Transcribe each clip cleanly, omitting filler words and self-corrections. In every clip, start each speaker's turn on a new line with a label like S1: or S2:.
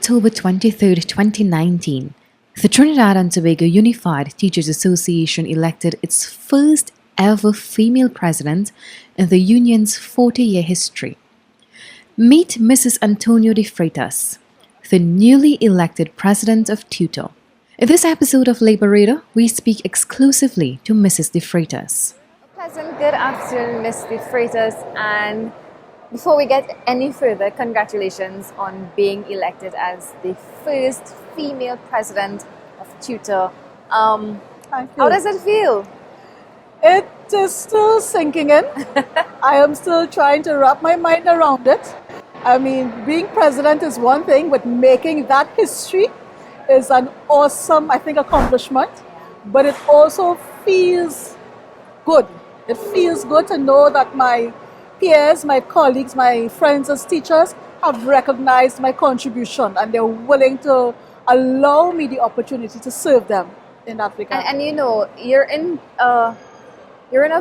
S1: October 23, 2019, the Trinidad and Tobago Unified Teachers Association elected its first ever female president in the union's 40-year history. Meet Mrs. Antonio de Freitas, the newly elected president of TTUTA. In this episode of Liberator, we speak exclusively to Mrs. de Freitas.
S2: Pleasant good afternoon, Ms. de Freitas, and before we get any further, congratulations on being elected as the first female president of TTUTA.
S3: Thank you.
S2: How does it feel?
S3: It is still sinking in. I am still trying to wrap my mind around it. I mean, being president is one thing, but making that history is an awesome, I think, accomplishment. But it also feels good. It feels good to know that my peers, my colleagues, my friends as teachers have recognized my contribution and they're willing to allow me the opportunity to serve them in that regard.
S2: And you know, you're in a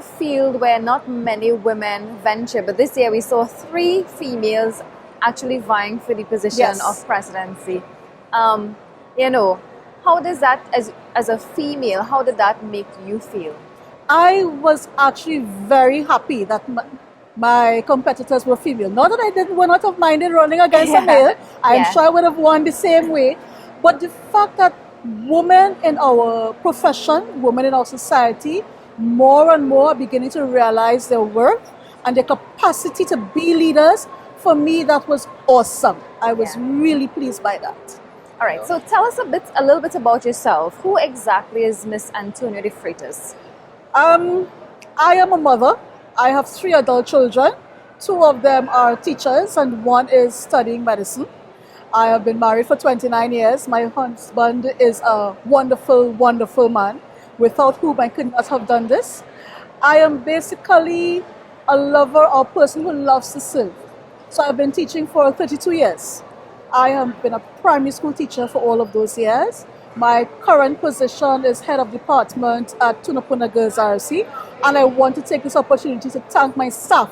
S2: field where not many women venture, but this year we saw 3 females actually vying for the position
S3: Yes.
S2: of presidency. You know, how does that, as a female, how did that make you feel?
S3: I was actually very happy that my competitors were female. Not that I would not have minded running against a male. I'm sure I would have won the same way. But the fact that women in our profession, women in our society, more and more are beginning to realize their worth and their capacity to be leaders, for me that was awesome. I was really pleased by that.
S2: All right, so tell us a little bit about yourself. Who exactly is Miss Antonio de Freitas?
S3: I am a mother. I have 3 adult children. 2 of them are teachers and 1 is studying medicine. I have been married for 29 years. My husband is a wonderful, wonderful man, without whom I could not have done this. I am basically a lover or person who loves to serve. So I've been teaching for 32 years. I have been a primary school teacher for all of those years. My current position is head of department at Tunapuna Girls RC, and I want to take this opportunity to thank my staff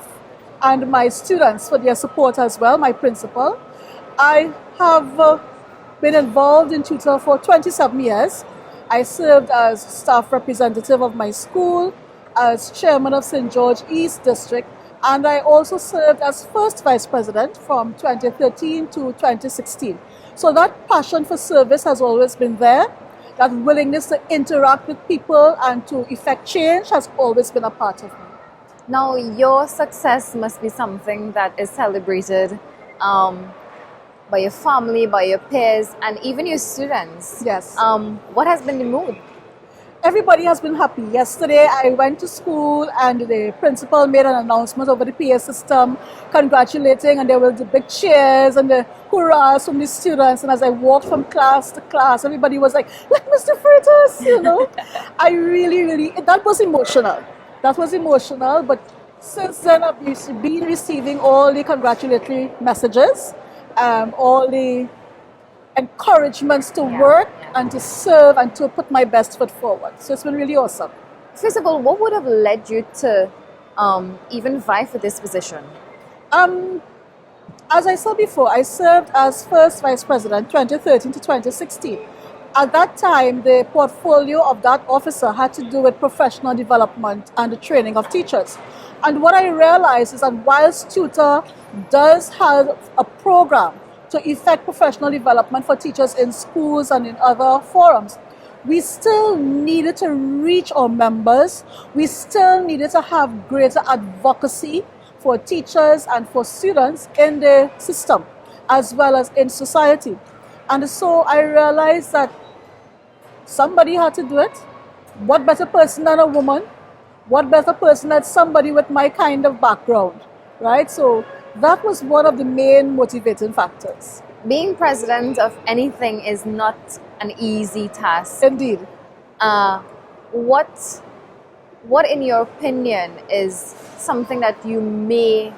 S3: and my students for their support as well, my principal. I have been involved in TTUTA for 27 years. I served as staff representative of my school, as chairman of St. George East District, and I also served as first vice president from 2013 to 2016. So that passion for service has always been there. That willingness to interact with people and to effect change has always been a part of me.
S2: Now, your success must be something that is celebrated by your family, by your peers, and even your students.
S3: Yes.
S2: What has been the mood?
S3: Everybody has been happy. Yesterday I went to school and the principal made an announcement over the PA system congratulating, and there were the big cheers and the hurrahs from the students, and as I walked from class to class, everybody was like Mr. Freitas, you know. I really, that was emotional. That was emotional, but since then I've been receiving all the congratulatory messages, all the encouragements to work and to serve and to put my best foot forward. So it's been really awesome.
S2: First of all, what would have led you to even vie for this position?
S3: As I said before, I served as first vice president 2013 to 2016. At that time, the portfolio of that officer had to do with professional development and the training of teachers. And what I realized is that whilst TTUTA does have a program to effect professional development for teachers in schools and in other forums, we still needed to reach our members. We still needed to have greater advocacy for teachers and for students in the system as well as in society. And so I realized that somebody had to do it. What better person than a woman? What better person than somebody with my kind of background, right? So that was one of the main motivating factors.
S2: Being president of anything is not an easy task.
S3: Indeed.
S2: What in your opinion is something that you may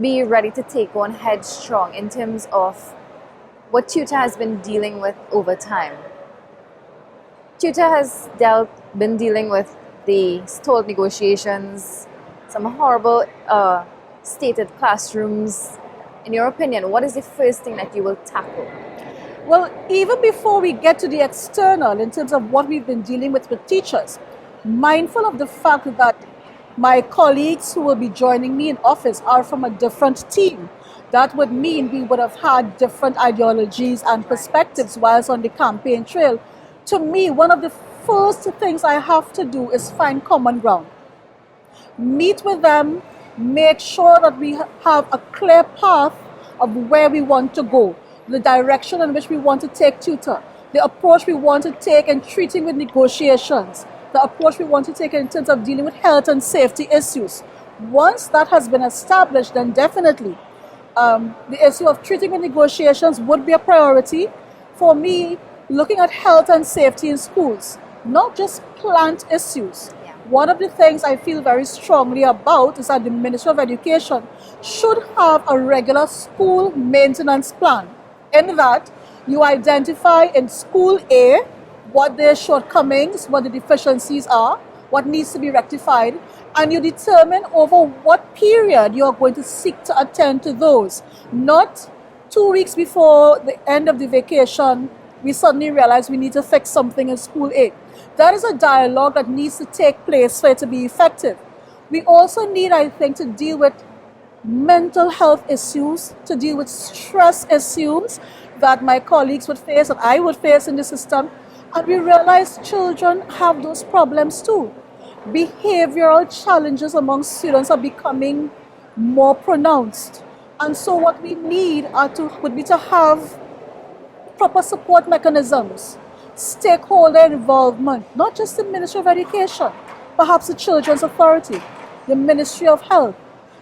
S2: be ready to take on headstrong in terms of what TTUTA has been dealing with over time? TTUTA has been dealing with the stalled negotiations, some horrible stated classrooms, in your opinion, what is the first thing that you will tackle?
S3: Well, even before we get to the external, in terms of what we've been dealing with teachers, mindful of the fact that my colleagues who will be joining me in office are from a different team. That would mean we would have had different ideologies and perspectives whilst on the campaign trail. To me, one of the first things I have to do is find common ground. Meet with them, make sure that we have a clear path of where we want to go, the direction in which we want to take TTUTA, the approach we want to take in treating with negotiations, the approach we want to take in terms of dealing with health and safety issues. Once that has been established, then definitely the issue of treating with negotiations would be a priority. For me, looking at health and safety in schools, not just plant issues.
S2: Yeah.
S3: One of the things I feel very strongly about is that the Ministry of Education should have a regular school maintenance plan. In that, you identify in school A what their shortcomings, what the deficiencies are, what needs to be rectified, and you determine over what period you are going to seek to attend to those. Not 2 weeks before the end of the vacation, we suddenly realize we need to fix something in school A. That is a dialogue that needs to take place for it to be effective. We also need, I think, to deal with mental health issues, to deal with stress issues that my colleagues would face and I would face in the system. And we realize children have those problems too. Behavioral challenges among students are becoming more pronounced. And so what we need would be to have proper support mechanisms, stakeholder involvement, not just the Ministry of Education, perhaps the Children's Authority, the Ministry of Health,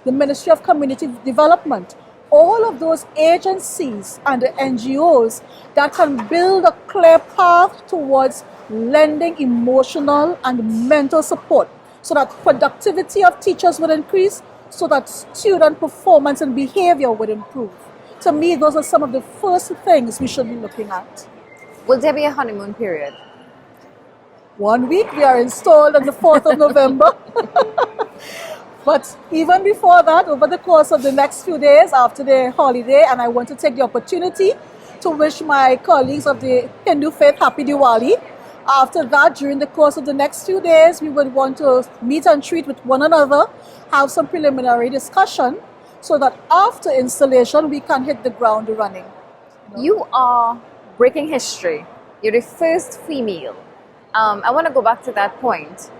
S3: the Ministry of Community Development, all of those agencies and the NGOs that can build a clear path towards lending emotional and mental support so that productivity of teachers would increase, so that student performance and behavior would improve. To me, those are some of the first things we should be looking at.
S2: Will there be a honeymoon period?
S3: 1 week, we are installed on the 4th of November. But even before that, over the course of the next few days after the holiday, and I want to take the opportunity to wish my colleagues of the Hindu faith Happy Diwali. After that, during the course of the next few days, we would want to meet and treat with one another, have some preliminary discussion, so that after installation, we can hit the ground running.
S2: You are breaking history. You're the first female. I want to go back to that point.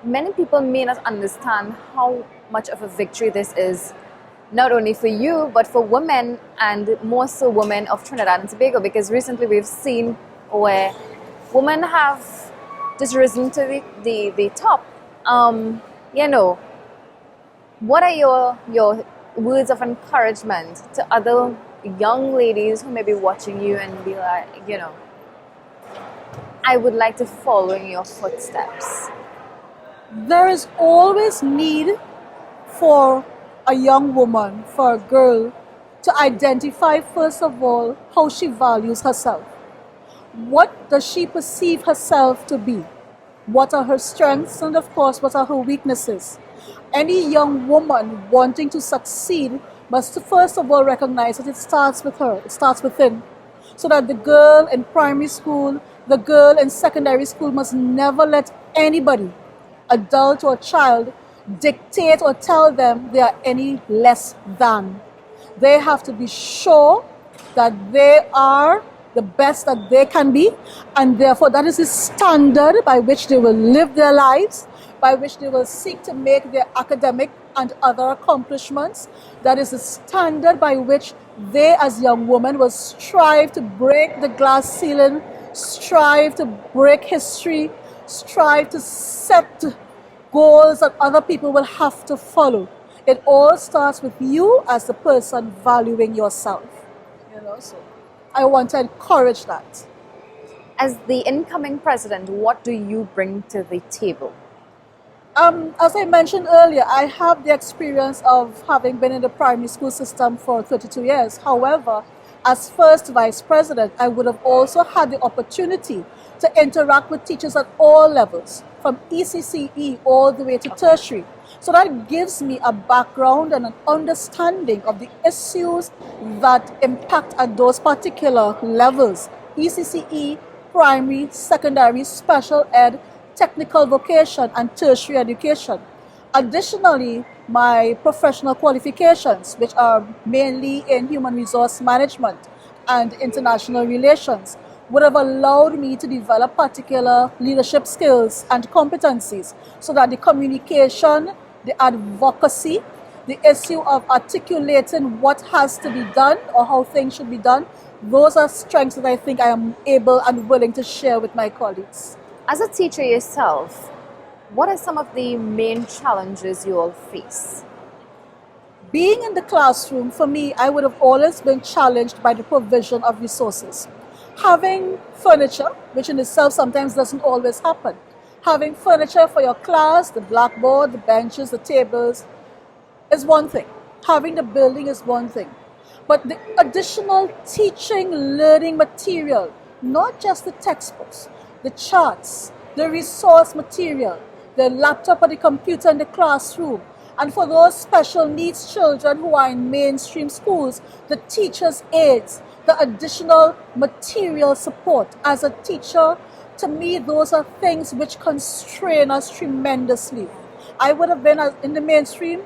S2: Many people may not understand how much of a victory this is, not only for you, but for women, and more so women of Trinidad and Tobago, because recently we've seen where women have just risen to the top. What are your words of encouragement to other young ladies who may be watching you and be like, I would like to follow in your footsteps?
S3: There is always need for a young woman, for a girl, to identify, first of all, how she values herself. What does she perceive herself to be? What are her strengths, and of course, what are her weaknesses? Any young woman wanting to succeed must first of all recognize that it starts with her, it starts within. So that the girl in primary school, the girl in secondary school must never let anybody, adult or child, dictate or tell them they are any less than. They have to be sure that they are the best that they can be, and therefore that is the standard by which they will live their lives, by which they will seek to make their academic and other accomplishments. That is the standard by which they as young women will strive to break the glass ceiling, strive to break history, strive to set goals that other people will have to follow. It all starts with you as the person valuing yourself. So I want to encourage that.
S2: As the incoming president, what do you bring to the table?
S3: As I mentioned earlier, I have the experience of having been in the primary school system for 32 years. However, As first vice president, I would have also had the opportunity to interact with teachers at all levels, from ECCE all the way to tertiary. So that gives me a background and an understanding of the issues that impact at those particular levels: ECCE, primary, secondary, special ed, technical vocation, and tertiary education. Additionally, my professional qualifications, which are mainly in human resource management and international relations, would have allowed me to develop particular leadership skills and competencies so that the communication, the advocacy, the issue of articulating what has to be done or how things should be done, those are strengths that I think I am able and willing to share with my colleagues.
S2: As a teacher yourself, what are some of the main challenges you all face?
S3: Being in the classroom, for me, I would have always been challenged by the provision of resources. Having furniture, which in itself sometimes doesn't always happen. Having furniture for your class, the blackboard, the benches, the tables, is one thing. Having the building is one thing. But the additional teaching, learning material, not just the textbooks, the charts, the resource material, the laptop or the computer in the classroom, and for those special needs children who are in mainstream schools, the teachers' aides, the additional material support. As a teacher, to me, those are things which constrain us tremendously. I would have been in the mainstream,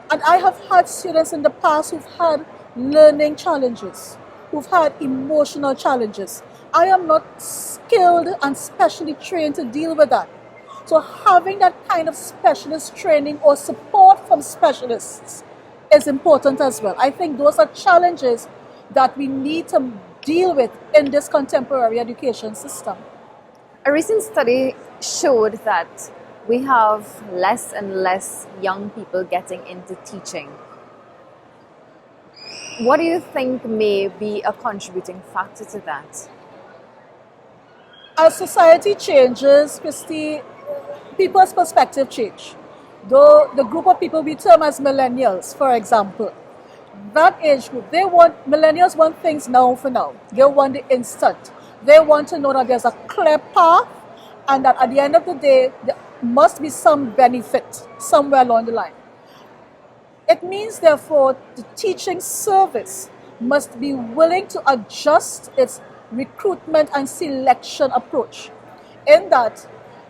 S3: and I have had students in the past who've had learning challenges, who've had emotional challenges. I am not skilled and specially trained to deal with that. So having that kind of specialist training or support from specialists is important as well. I think those are challenges that we need to deal with in this contemporary education system.
S2: A recent study showed that we have less and less young people getting into teaching. What do you think may be a contributing factor to that?
S3: As society changes, Christy, people's perspective change. Though the group of people we term as millennials, for example, that age group, millennials want things now for now. They want the instant. They want to know that there's a clear path and that at the end of the day, there must be some benefit somewhere along the line. It means, therefore, the teaching service must be willing to adjust its recruitment and selection approach. In that,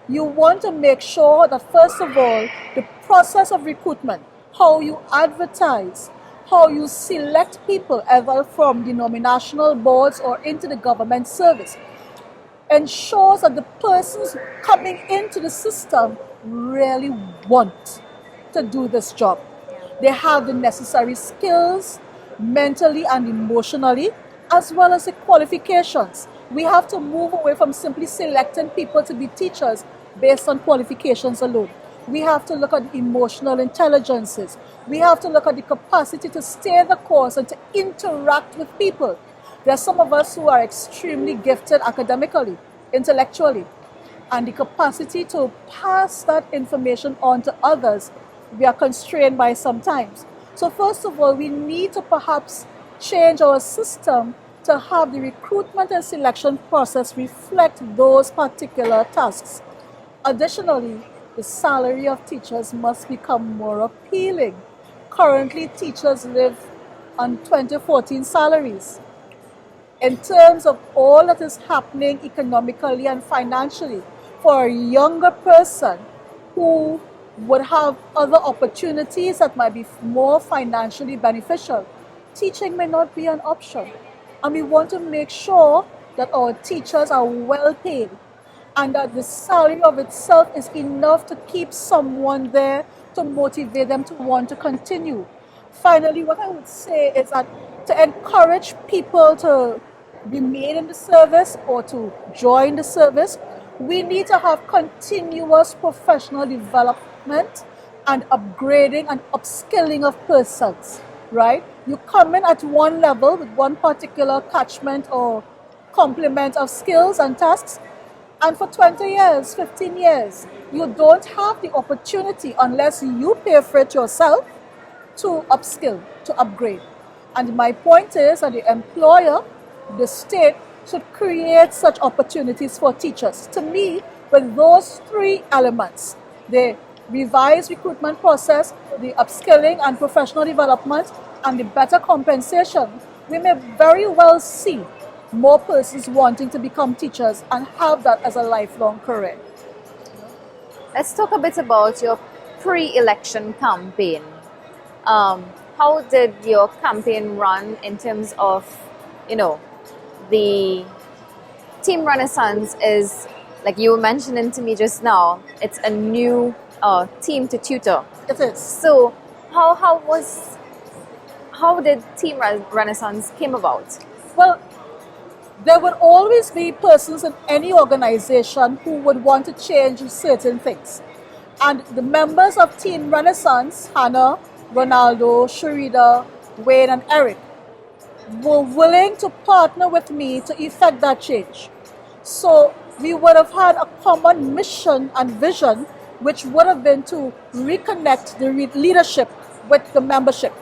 S3: you want to make sure that, first of all, the process of recruitment, how you advertise, how you select people, either from denominational boards or into the government service, ensures that the persons coming into the system really want to do this job. They have the necessary skills, mentally and emotionally, as well as the qualifications. We have to move away from simply selecting people to be teachers based on qualifications alone. We have to look at the emotional intelligences. We have to look at the capacity to stay the course and to interact with people. There are some of us who are extremely gifted academically, intellectually, and the capacity to pass that information on to others, we are constrained by sometimes. So first of all, we need to perhaps change our system to have the recruitment and selection process reflect those particular tasks. Additionally, the salary of teachers must become more appealing. Currently, teachers live on 2014 salaries. In terms of all that is happening economically and financially, for a younger person who would have other opportunities that might be more financially beneficial, teaching may not be an option. And we want to make sure that our teachers are well paid and that the salary of itself is enough to keep someone there to motivate them to want to continue. Finally, what I would say is that to encourage people to remain in the service or to join the service, we need to have continuous professional development and upgrading and upskilling of persons, right? You come in at one level with one particular catchment or complement of skills and tasks, and for 20 years, 15 years, you don't have the opportunity, unless you pay for it yourself, to upskill, to upgrade. And my point is that the employer, the state, should create such opportunities for teachers. To me, with those three elements, the revised recruitment process, the upskilling and professional development, and the better compensation, we may very well see more persons wanting to become teachers and have that as a lifelong career.
S2: Let's talk a bit about your pre-election campaign. How did your campaign run in terms of, the Team Renaissance is, like you were mentioning to me just now, it's a new team to tutor.
S3: It is.
S2: So how did Team Renaissance came about?
S3: Well, there would always be persons in any organization who would want to change certain things. And the members of Team Renaissance, Hannah, Ronaldo, Sharida, Wayne, and Eric, were willing to partner with me to effect that change. So we would have had a common mission and vision, which would have been to reconnect the leadership with the membership.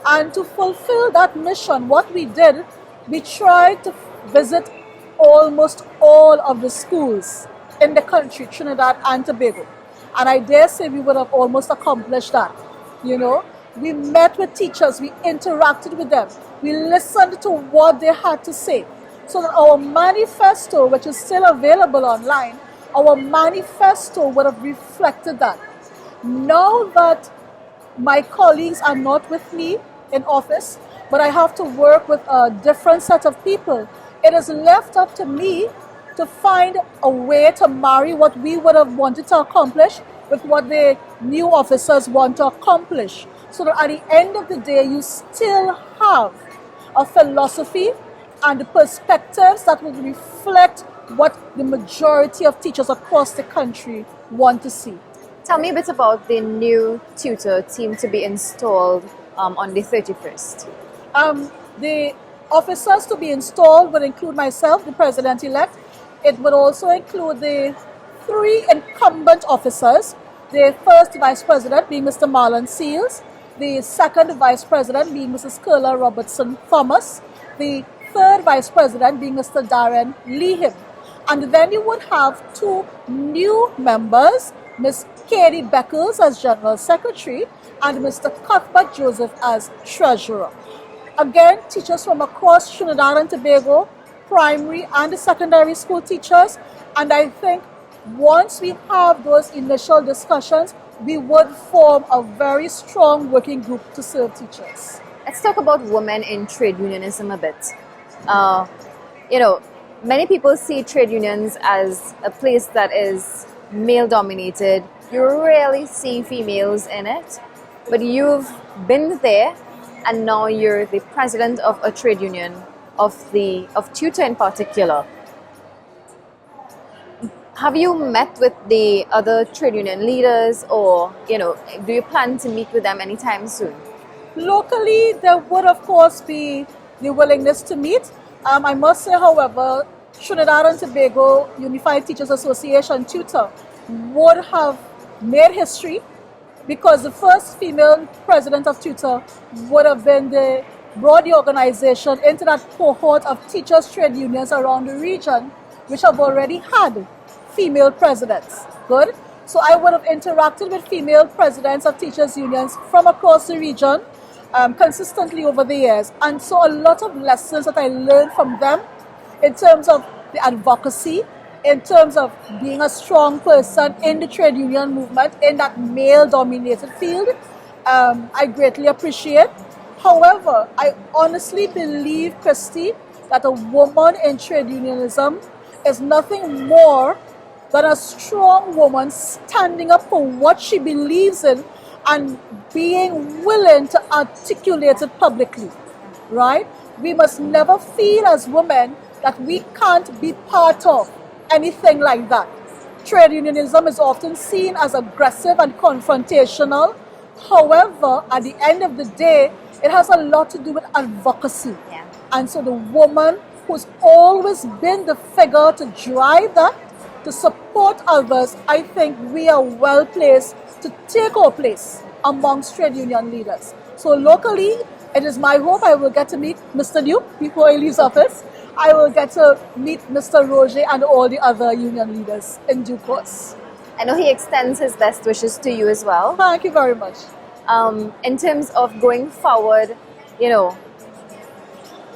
S3: And to fulfill that mission, what we did, we tried to visit almost all of the schools in the country, Trinidad and Tobago. And I dare say we would have almost accomplished that. We met with teachers, we interacted with them, we listened to what they had to say. So that our manifesto, which is still available online, our manifesto would have reflected that. Now that my colleagues are not with me in office, but I have to work with a different set of people, it is left up to me to find a way to marry what we would have wanted to accomplish with what the new officers want to accomplish. So that at the end of the day, you still have a philosophy and the perspectives that will reflect what the majority of teachers across the country want to see.
S2: Tell me a bit about the new tutor team to be installed on the 31st.
S3: The officers to be installed would include myself, the president-elect. It would also include the 3 incumbent officers, the first vice president being Mr. Marlon Seals, the second vice president being Mrs. Curla Robertson Thomas, the third vice president being Mr. Darren Lehim. And then you would have 2 new members, Ms. Katie Beckles as General Secretary and Mr. Cuthbert Joseph as Treasurer. Again, teachers from across Trinidad and Tobago, primary and secondary school teachers, and I think once we have those initial discussions, we would form a very strong working group to serve teachers.
S2: Let's talk about women in trade unionism a bit. Many people see trade unions as a place that is male dominated. You rarely see females in it, but you've been there and now you're the president of a trade union of TTUTA in particular. Have you met with the other trade union leaders, or do you plan to meet with them anytime soon?
S3: Locally, there would of course be the willingness to meet. I must say, however, Trinidad and Tobago Unified Teachers Association, TTUTA, would have made history because the first female president of TTUTA would have brought the organization into that cohort of teachers' trade unions around the region, which have already had female presidents. Good. So I would have interacted with female presidents of teachers' unions from across the region consistently over the years. And so a lot of lessons that I learned from them in terms of the advocacy, in terms of being a strong person in the trade union movement in that male-dominated field, I greatly appreciate. However, I honestly believe, Christy, that a woman in trade unionism is nothing more than a strong woman standing up for what she believes in and being willing to articulate it publicly, right? We must never feel as women that we can't be part of anything like that. Trade unionism is often seen as aggressive and confrontational. However, at the end of the day, it has a lot to do with advocacy.
S2: Yeah.
S3: And so the woman who's always been the figure to drive that, to support others, I think we are well placed to take our place amongst trade union leaders. So locally, It is my hope I will get to meet Mr. Duke before he leaves office. I will get to meet Mr. Roger and all the other union leaders in due course.
S2: I know he extends his best wishes to you as well.
S3: Thank you very much.
S2: In terms of going forward, you know,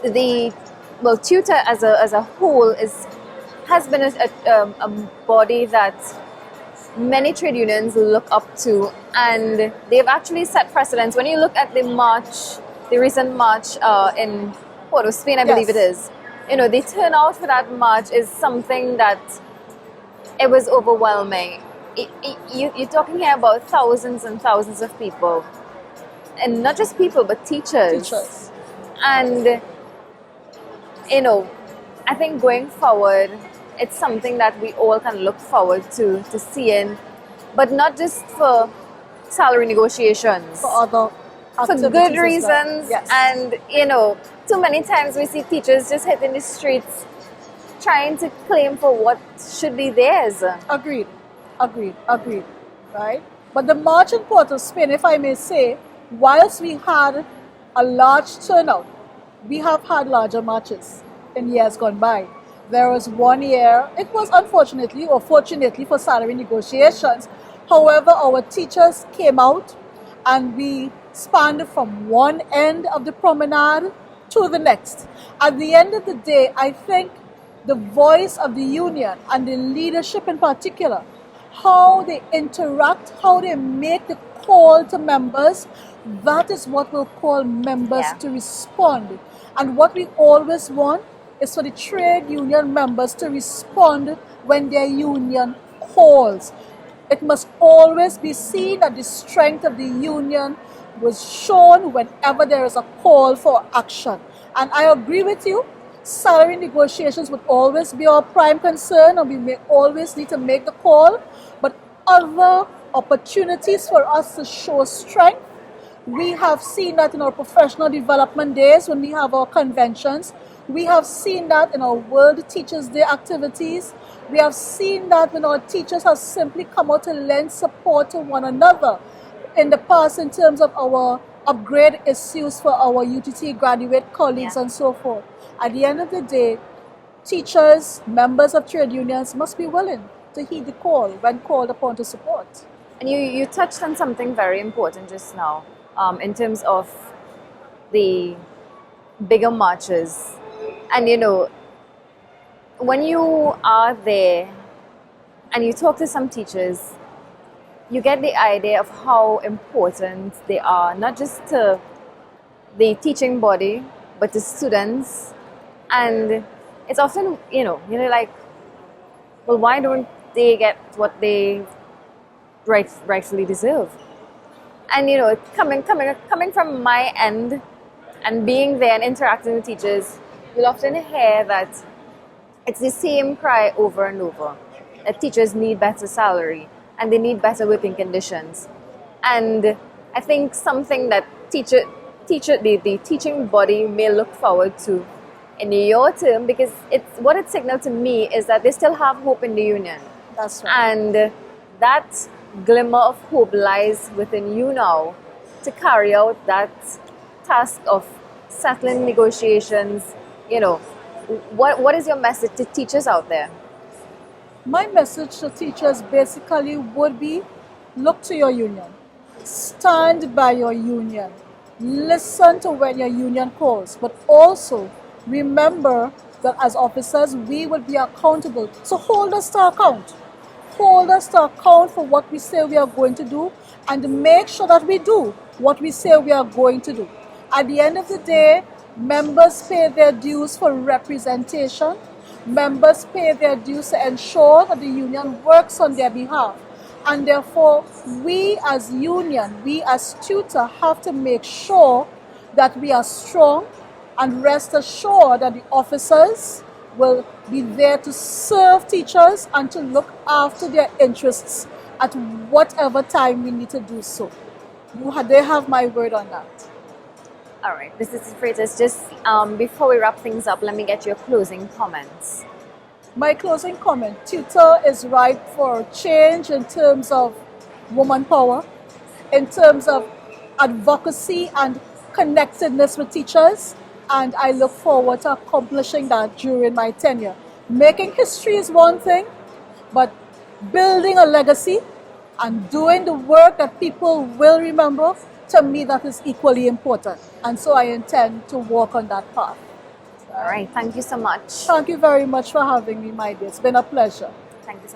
S2: TUTA as a whole has been a body that many trade unions look up to, and they've actually set precedents. When you look at the recent march in Port of Spain, I believe it is, you know, the turnout for that march is something that it was overwhelming. You're talking here about thousands and thousands of people, and not just people, but teachers. And you know, I think going forward, it's something that we all can look forward to seeing, but not just for salary negotiations,
S3: For other
S2: for
S3: activities
S2: good
S3: as well.
S2: reasons.
S3: Yes.
S2: And you know, too many times we see teachers just hitting the streets trying to claim for what should be theirs.
S3: Agreed. Right? But the march in Port of Spain, if I may say, whilst we had a large turnout, we have had larger marches in years gone by. There was one year, it was unfortunately or fortunately for salary negotiations. However, our teachers came out and we spanned from one end of the promenade to the next. At the end of the day, I think the voice of the union and the leadership in particular, how they interact, how they make the call to members, that is what will call members to respond. And what we always want is for the trade union members to respond when their union calls. It must always be seen that the strength of the union was shown whenever there is a call for action. And I agree with you, salary negotiations would always be our prime concern, and we may always need to make the call, but other opportunities for us to show strength, we have seen that in our professional development days when we have our conventions. We have seen that in our World Teachers' Day activities. We have seen that when our teachers have simply come out to lend support to one another in the past in terms of our upgrade issues for our UTT graduate colleagues and so forth. At the end of the day, teachers, members of trade unions must be willing to heed the call when called upon to support.
S2: And you touched on something very important just now, in terms of the bigger marches. And you know, when you are there and you talk to some teachers, you get the idea of how important they are, not just to the teaching body, but to students. And it's often, you know, like, well, why don't they get what they rightfully deserve? And you know, coming from my end and being there and interacting with teachers, you'll often hear that it's the same cry over and over, that teachers need better salary and they need better working conditions. And I think something that the teaching body may look forward to in your term, because what it signaled to me is that they still have hope in the union.
S3: That's right.
S2: And that glimmer of hope lies within you now to carry out that task of settling negotiations. You know, what is your message to teachers out there?
S3: My message to teachers basically would be, look to your union. Stand by your union. Listen to when your union calls. But also, remember that as officers, we will be accountable. So hold us to account. Hold us to account for what we say we are going to do, and make sure that we do what we say we are going to do. At the end of the day, members pay their dues for representation. Members pay their dues to ensure that the union works on their behalf. And therefore, we as union, we as TTUTA have to make sure that we are strong, and rest assured that the officers will be there to serve teachers and to look after their interests at whatever time we need to do so. They have my word on that.
S2: All right, Mrs. Freitas, just before we wrap things up, let me get your closing comments.
S3: My closing comment, TTUTA is ripe for change in terms of woman power, in terms of advocacy and connectedness with teachers, and I look forward to accomplishing that during my tenure. Making history is one thing, but building a legacy and doing the work that people will remember, to me that is equally important. And so I intend to walk on that path.
S2: All right. Thank you so much.
S3: Thank you very much for having me, my dear. It's been a pleasure.
S2: Thank you so much.